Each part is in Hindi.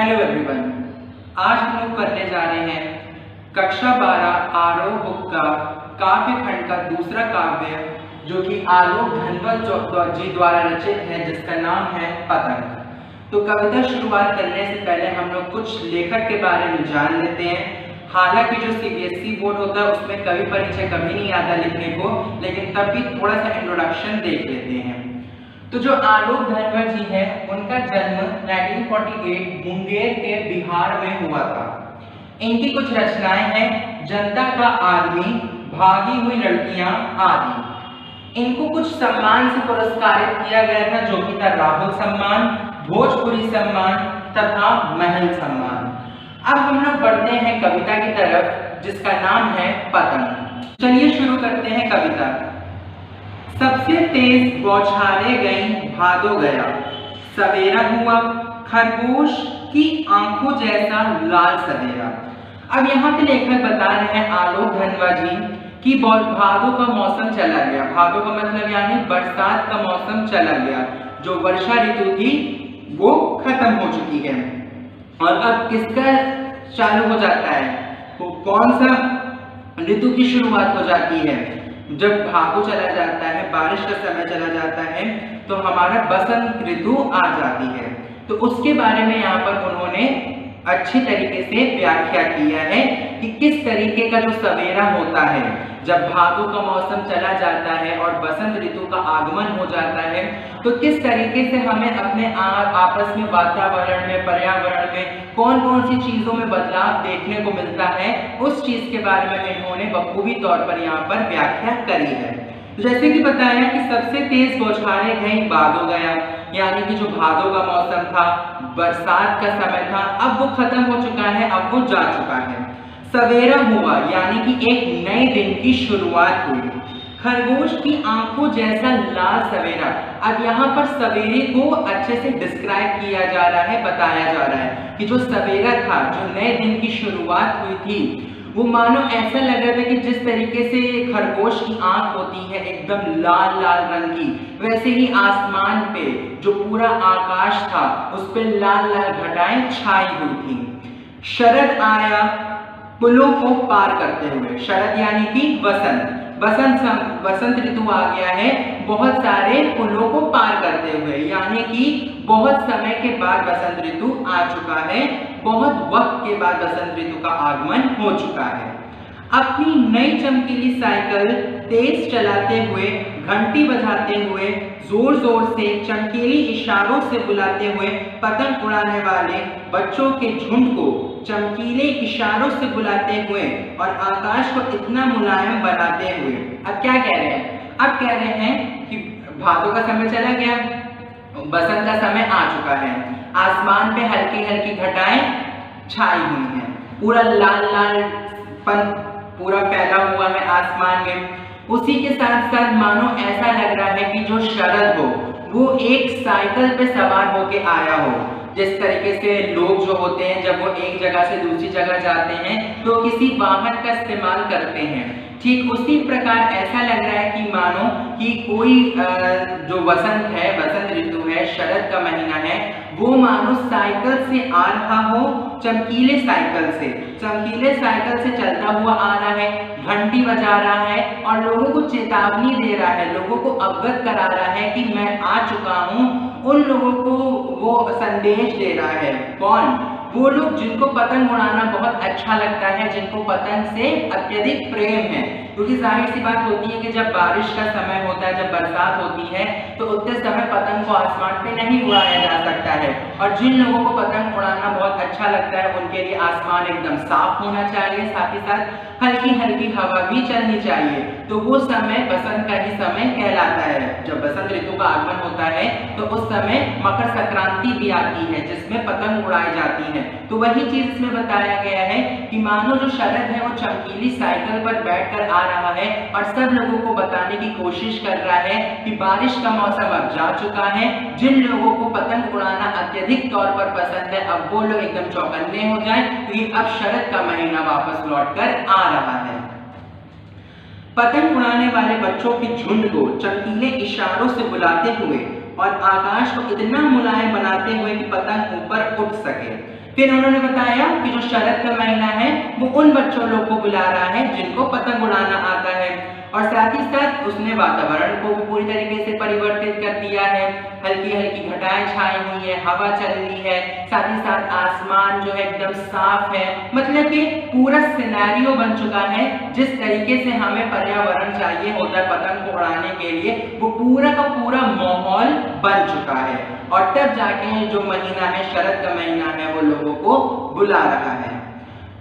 हेलो एवरीवन, आज हम लोग करने जा रहे हैं कक्षा 12 आरोह बुक का काव्य खंड का दूसरा काव्य जो कि आलोक धनवल जी द्वारा रचित है, जिसका नाम है पतंग। तो कविता शुरुआत करने से पहले हम लोग कुछ लेखक के बारे में जान लेते हैं। हालांकि जो सीबीएसई बोर्ड होता है उसमें कवि परिचय कभी नहीं आता लिखने को, लेकिन तब भी थोड़ा सा इंट्रोडक्शन देख लेते हैं। तो जो आलोक धनवल जी है, उनका जन्म 1948 मुंगेर के बिहार में हुआ था। इनकी कुछ रचनाएं हैं जनता का आदमी, भागी हुई लड़कियां आदि। इनको कुछ सम्मान से पुरस्कारित किया गया था, जो कि था राहुल सम्मान, भोजपुरी सम्मान तथा महल सम्मान। अब हम लोग बढ़ते हैं कविता की तरफ, जिसका नाम है पतंग। चलिए शुरू करते हैं कविता। सबसे तेज बौछारें गईं भादो गया, सवेरा हुआ खरगोश की आंखों जैसा लाल सवेरा। अब यहाँ पे लेखक बता रहे हैं आलोक धनवल जी कि भादो का मौसम चला गया। भादो का मतलब यानी बरसात का मौसम चला गया। जो वर्षा ऋतु थी वो खत्म हो चुकी है और अब किसका चालू हो जाता है, तो कौन सा ऋतु की शुरुआत हो जाती है। जब भादो चला जाता है, बारिश का समय चला जाता है, तो हमारा बसंत ऋतु आ जाती है। तो उसके बारे में यहाँ पर उन्होंने अच्छी तरीके से व्याख्या किया है कि किस तरीके का जो सवेरा होता है जब भादो का मौसम चला जाता है और बसंत ऋतु का आगमन हो जाता है, तो किस तरीके से हमें अपने आपस में वातावरण में, पर्यावरण में कौन कौन सी चीजों में बदलाव देखने को मिलता है, उस चीज के बारे में इन्होंने बखूबी तौर पर यहाँ पर व्याख्या करी है। जैसे कि बताया कि सबसे तेज बौछारें गईं भादो गया, यानी कि जो भादो का मौसम था, बरसात का समय था, अब वो खत्म हो चुका है, अब वो जा चुका है। सवेरा हुआ यानी कि एक नए दिन की शुरुआत हुई। खरगोश की आंखों जैसा लाल सवेरा। अब यहाँ पर सवेरे को अच्छे से डिस्क्राइब किया जा रहा है, बताया जा रहा है कि जो सवेरा था, जो नए दिन की शुरुआत हुई थी, वो मानो ऐसा लग रहा था कि जिस तरीके से खरगोश की आंख होती है एकदम लाल लाल रंग की, वैसे ही आसमान पे जो पूरा आकाश था उस पे लाल लाल घटाएं छाई हुई थी। शरद आया पुलों को पार करते हुए। शरद यानी कि वसंत, वसंत ऋतु आ गया है बहुत सारे पुलों को पार करते हुए, यानी कि बहुत समय के बाद बसंत ऋतु आ चुका है, बहुत वक्त के बाद बसंत ऋतु का आगमन हो चुका है। अपनी नई चमकीली साइकिल तेज चलाते हुए, घंटी बजाते हुए, जोर जोर से चमकीली इशारों से बुलाते हुए, पतंग उड़ाने वाले बच्चों के झुंड को चमकीले इशारों से बुलाते हुए और आकाश को इतना मुलायम बनाते हुए। अब क्या कह रहे हैं? अब कह रहे हैं कि भादो का समय चला गया, बसंत का समय आ चुका है, आसमान पे हल्की हल्की घटाएं छाई हुई हैं, पूरा लाल लाल पन पूरा फैला हुआ है आसमान में। उसी के साथ साथ मानो ऐसा लग रहा है कि जो शरद हो वो एक साइकिल पे सवार होके आया हो। जिस तरीके से लोग जो होते हैं जब वो एक जगह से दूसरी जगह जाते हैं तो किसी वाहन का इस्तेमाल करते हैं, ठीक उसी प्रकार ऐसा लग रहा है कि मानो कि कोई जो वसंत है, वसंत ऋतु है, शरद का महीना है, वो मानो साइकिल से आ रहा हो, चमकीले साइकिल से चलता हुआ आ रहा है, घंटी बजा रहा है और लोगों को चेतावनी दे रहा है, लोगों को अवगत करा रहा है कि मैं आ चुका हूँ। उन लोगों को वो संदेश दे रहा है। कौन? वो लोग जिनको पतंग उड़ाना बहुत अच्छा लगता है, जिनको पतंग से अत्यधिक प्रेम है, क्योंकि जाहिर सी बात होती है कि जब बारिश का समय होता है, जब बरसात होती है, तो उतने समय पतंग को आसमान पे नहीं उड़ाया जा सकता है। और जिन लोगों को पतंग उड़ाना बहुत अच्छा लगता है उनके लिए आसमान एकदम साफ होना चाहिए, साथ ही साथ हल्की हल्की हवा भी चलनी चाहिए। तो वो समय बसंत का ही समय कहलाता है। जब बसंत ऋतु का आगमन होता है तो उस समय मकर संक्रांति भी आती है, जिसमें पतंग उड़ाई जाती है। तो वही चीज इसमें बताया गया है कि मानो जो शरद है वो चमकीली साइकिल पर बैठकर आ रहा है और सब लोगों को बताने की कोशिश कर रहा है कि बारिश का मौसम अब जा चुका है। जिन लोगों को पतंग उड़ाना अत्यधिक तौर पर पसंद है, अब वो लोग एकदम चौकन्ने हो जाएं, क्योंकि अब शरद का महीना वापस लौटकर आ रहा है। पतंग उड़ाने वाले बच्चों के झुंड को चमकीले इशारों से बुलाते हुए और आकाश को इतना मुलायम बनाते हुए कि पतंग ऊपर उठ सके। फिर उन्होंने बताया कि जो शरद का महीना है वो उन बच्चों लोग को बुला रहा है जिनको पतंग उड़ाना आता है, और साथ ही साथ उसने वातावरण को भी पूरी तरीके से परिवर्तित कर दिया है। हल्की हल्की घटाएं छाई हुई है, हवा चल रही है, साथ ही साथ आसमान जो है एकदम साफ है। मतलब कि पूरा सिनेरियो बन चुका है जिस तरीके से हमें पर्यावरण चाहिए होता है पतंग को उड़ाने के लिए, वो पूरा का पूरा माहौल बन चुका है। और तब जाके जो महीना है, शरद का महीना है, वो लोगों को बुला रहा है।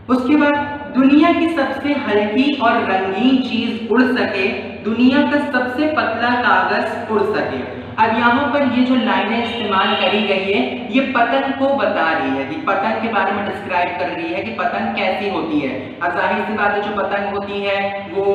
उसके बाद दुनिया की सबसे हल्की और रंगीन चीज उड़ सके, दुनिया का सबसे पतला कागज उड़ सके। अब यहाँ पर ये जो लाइनें इस्तेमाल करी गई है ये पतंग को बता रही है कि पतंग के बारे में डिस्क्राइब कर रही है कि पतंग कैसी होती है। अब जाहिर सी बात है जो पतंग होती है वो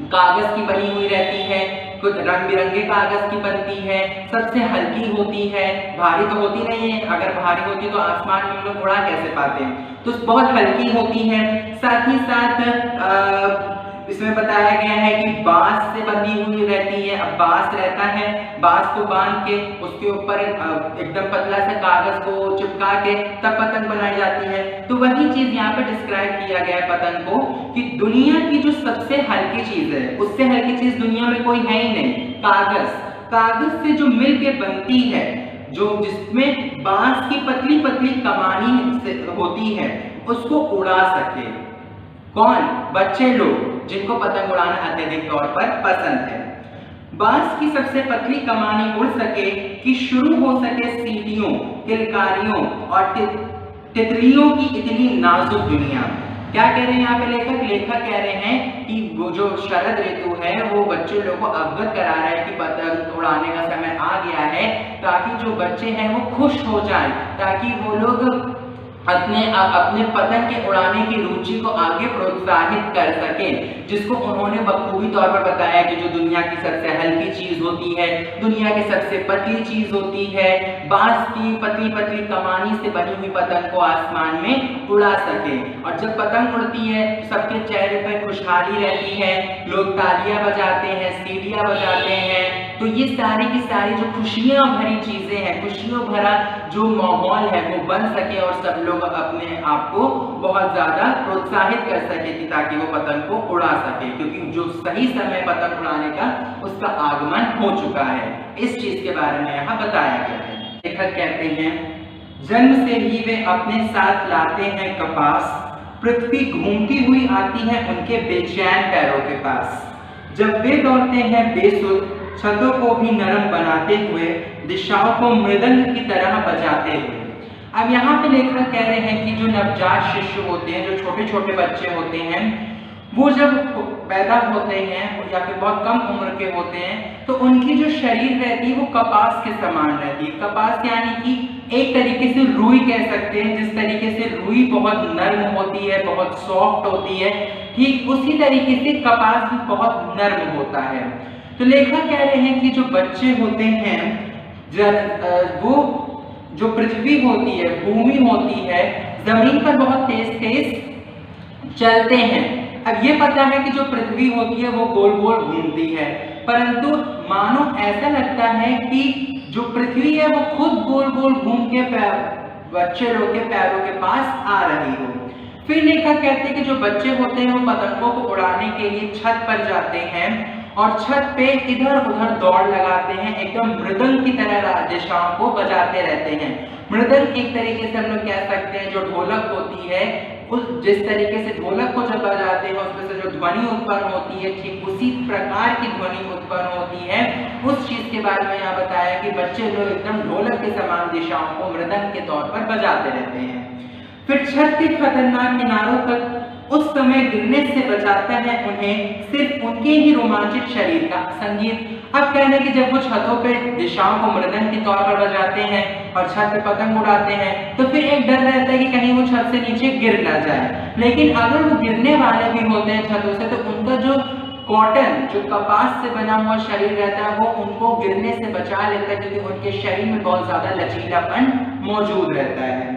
कागज की बनी हुई रहती है, कुछ रंग बिरंगे कागज की बनती है, सबसे हल्की होती है, भारी तो होती नहीं है। अगर भारी होती तो आसमान में हम लोग उड़ा कैसे पाते हैं, तो बहुत हल्की होती है। साथ ही साथ इसमें बताया गया है कि बांस से बंधी हुई रहती है। अब बांस रहता है, बांस को बांध के उसके ऊपर एकदम पतला सा कागज को चिपका के तब पतंग बनाई जाती है। तो वही चीज यहाँ पे डिस्क्राइब किया गया है पतंग को कि दुनिया की जो सबसे हल्की चीज है उससे हल्की चीज दुनिया में कोई है ही नहीं। कागज, कागज से जो मिल के बनती है, जो जिसमें बांस की पतली पतली कमानी होती है, उसको उड़ा सके कौन? बच्चे लोग जिनको पतंग उड़ाना अत्यधिक तौर पर पसंद है। बांस की सबसे पतली कमानी उड़ सके कि शुरू हो सके सीटियों, किलकारियों और तितलियों की इतनी नाजुक दुनिया। क्या कह रहे हैं यहाँ पे लेखक? लेखक कह रहे हैं कि वो जो शरद ऋतु है वो बच्चे लोगों को अवगत करा रहा है कि पतंग उड़ाने का समय आ गया है, ताकि जो बच्चे हैं वो खुश हो जाएं, ताकि वो लोग अपने पतंग के उड़ाने की रुचि को आगे प्रोत्साहित कर सके, जिसको उन्होंने बखूबी तौर पर बताया कि जो दुनिया की सबसे हल्की चीज होती है, दुनिया की सबसे पतली चीज होती है, बांस की पतली पतली कमानी से बनी हुई पतंग को आसमान में उड़ा सके। और जब पतंग उड़ती है सबके चेहरे पर खुशहाली रहती है, लोग तालियां बजाते हैं, सीटियां बजाते हैं। तो ये सारी की सारी जो खुशियां भरी चीजें हैं, खुशियों भरा जो माहौल है वो बन सके और सब लोग अपने आप को बहुत ज्यादा प्रोत्साहित कर सके कि ताकि वो पतंग को उड़ा सके, क्योंकि जो सही समय पतंग उड़ाने का उसका आगमन हो चुका है। इस चीज के बारे में यहाँ बताया गया है। लेखक कहते हैं, जन्म से ही वे अपने साथ लाते हैं कपास, पृथ्वी घूमती हुई आती है उनके बेचैन पैरों के पास। जब वे दौड़ते हैं बेसुध, छतों को भी नरम बनाते हुए, दिशाओं को मृदंग की तरह बजाते हुए। अब यहाँ पे लेखक कह रहे हैं कि जो नवजात शिशु होते हैं, जो छोटे छोटे बच्चे होते हैं, वो जब पैदा होते हैं या फिर बहुत कम उम्र के होते हैं तो उनकी जो शरीर रहती है वो कपास के समान रहती है। कपास यानी कि एक तरीके से रुई कह सकते हैं, जिस तरीके से रुई बहुत नर्म होती है, बहुत सॉफ्ट होती है, ठीक उसी तरीके से कपास भी बहुत नर्म होता है। तो लेखक कह रहे हैं कि जो बच्चे होते हैं, वो जो पृथ्वी होती है, भूमि होती है, जमीन पर बहुत तेज तेज चलते हैं। अब ये पता है कि जो पृथ्वी होती है वो गोल गोल घूमती है, परंतु मानो ऐसा लगता है कि जो पृथ्वी है वो खुद गोल गोल घूम के बच्चे लोग के पैरों के पास आ रही हो। फिर लेखक कहते हैं कि जो बच्चे होते हैं वो पतंगों को उड़ाने के लिए छत पर जाते हैं और छत पे इधर उधर दौड़ लगाते हैं, एकदम मृदंग की तरह दिशाओं को बजाते रहते हैं। मृदंग एक तरीके से हम लोग कह सकते हैं जो ढोलक होती है, उस जिस तरीके से ढोलक को जब बजाते हैं उसमें से जो ध्वनि उत्पन्न होती है, ठीक उसी प्रकार की ध्वनि उत्पन्न होती है। उस चीज के बारे में यहाँ बताया कि बच्चे लोग एकदम ढोलक के समान दिशाओं को मृदंग के तौर पर बजाते रहते हैं। फिर छत के खतरनाक किनारों तक उस समय गिरने से बचाता है उन्हें सिर्फ उनके ही रोमांचित शरीर का संगीत। अब कहने कि जब वो छतों पे दिशाओं को मृदंग के तौर पर बजाते हैं और छत पे पतंग उड़ाते हैं तो फिर एक डर रहता है कि कहीं वो छत से नीचे गिर ना जाए। लेकिन अगर वो गिरने वाले भी होते हैं छतों से तो उनका जो कॉटन, जो कपास से बना हुआ शरीर रहता है वो उनको गिरने से बचा लेता है, क्योंकि उनके शरीर में बहुत ज्यादा लचीलापन मौजूद रहता है।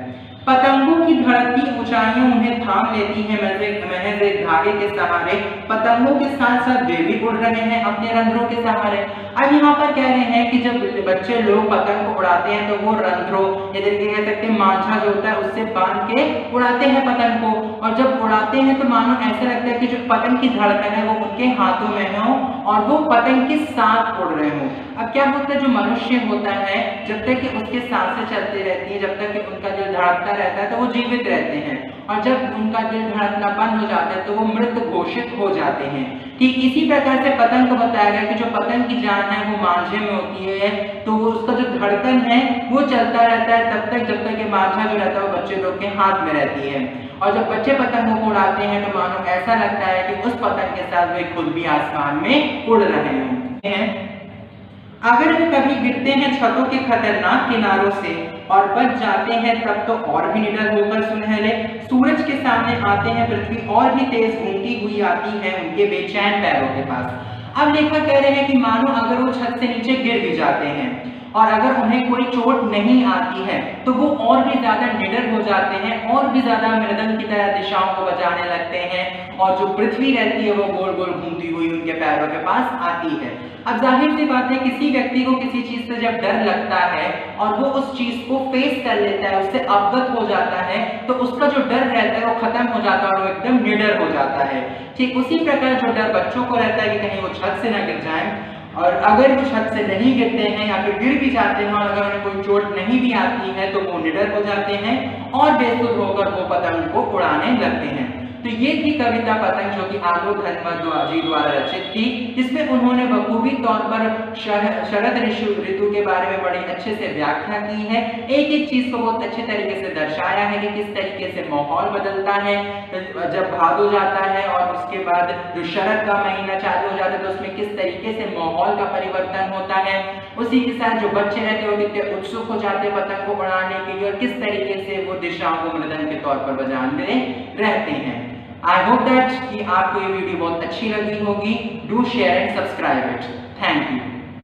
पतंगों की धड़कती ऊंचाइयां उन्हें थाम लेती हैं महज एक धागे के सहारे। पतंगों के साथ साथ वे भी उड़ रहे हैं अपने रंध्रों के सहारे। अब यहाँ पर कह रहे हैं कि जब बच्चे लोग पतंग को उड़ाते हैं तो वो रंध्रों या तरीके कह सकते हैं मांझा जो होता है उससे बांध के उड़ाते हैं पतंग को। और जब उड़ाते हैं तो मानो ऐसा लगता है कि जो पतंग की धड़कन है वो उनके हाथों में हो और वो पतंग के साथ उड़ रहे हो। अब क्या होता है, जो मनुष्य होता है जब तक कि उसके सांसें चलती रहती है, जब तक कि उनका दिल धड़कता रहता है तो वो जीवित रहते हैं, और जब उनका दिल धड़कना बंद हो जाता है तो वो मृत घोषित हो जाते हैं। ठीक इसी प्रकार से पतंग को बताया गया कि जो पतंग की जान है वो मांझे में होती है, तो उसका जो धड़कन है वो चलता रहता है तब तक जब तक कि मांझा जो रहता है वो बच्चे लोग के हाथ में रहती है। और जब बच्चे पतंगों को उड़ाते हैं तो मानो ऐसा लगता है कि उस पतंग के साथ वे खुद भी आसमान में उड़ रहे हैं। अगर वे कभी गिरते हैं छतों के खतरनाक किनारों से और बच जाते हैं तब तो और भी निडर होकर सुनहरे सूरज के सामने आते हैं। पृथ्वी और भी तेज घूमती हुई आती है उनके बेचैन पैरों के पास। अब लेखक कह रहे हैं कि मानो अगर वो छत से नीचे गिर भी जाते हैं और अगर उन्हें कोई चोट नहीं आती है तो वो और भी ज्यादा निडर हो जाते हैं और भी ज्यादा मृदंग की तरह दिशाओं को बजाने लगते हैं, और जो पृथ्वी रहती है वो गोल गोल घूमती हुई उनके पैरों के पास आती है। अब जाहिर सी बात है, किसी व्यक्ति को किसी चीज से जब डर लगता है और वो उस चीज को फेस कर लेता है, उससे अवगत हो जाता है, तो उसका जो डर रहता है वो खत्म हो जाता है और वो एकदम निडर हो जाता है। ठीक उसी प्रकार जो डर बच्चों को रहता है कि कहीं वो छत से न गिर जाए, और अगर वो छत से नहीं गिरते हैं या फिर गिर भी जाते हैं और अगर उन्हें कोई चोट नहीं भी आती है तो वो निडर हो जाते हैं और बेसुध होकर वो पतंग को उड़ाने लगते हैं। तो ये थी कविता पतंग, जो कि आलोक धनपत जी द्वारा रचित थी, जिसमें उन्होंने बखूबी तौर पर शरद ऋतु के बारे में बड़ी अच्छे से व्याख्या की है। एक एक चीज को बहुत अच्छे तरीके से दर्शाया है कि किस तरीके से माहौल बदलता है जब भादो जाता है और उसके बाद जो शरद का महीना चालू हो जाता है तो उसमें किस तरीके से माहौल का परिवर्तन होता है। उसी के साथ जो बच्चे रहते हैं वो कितने उत्सुक हो जाते हैं पतंग को उड़ाने के लिए और किस तरीके से वो दिशाओं को मृदंग के तौर पर बजाते रहते हैं। आई होप दैट कि आपको ये वीडियो बहुत अच्छी लगी होगी। Do share and subscribe it. Thank you.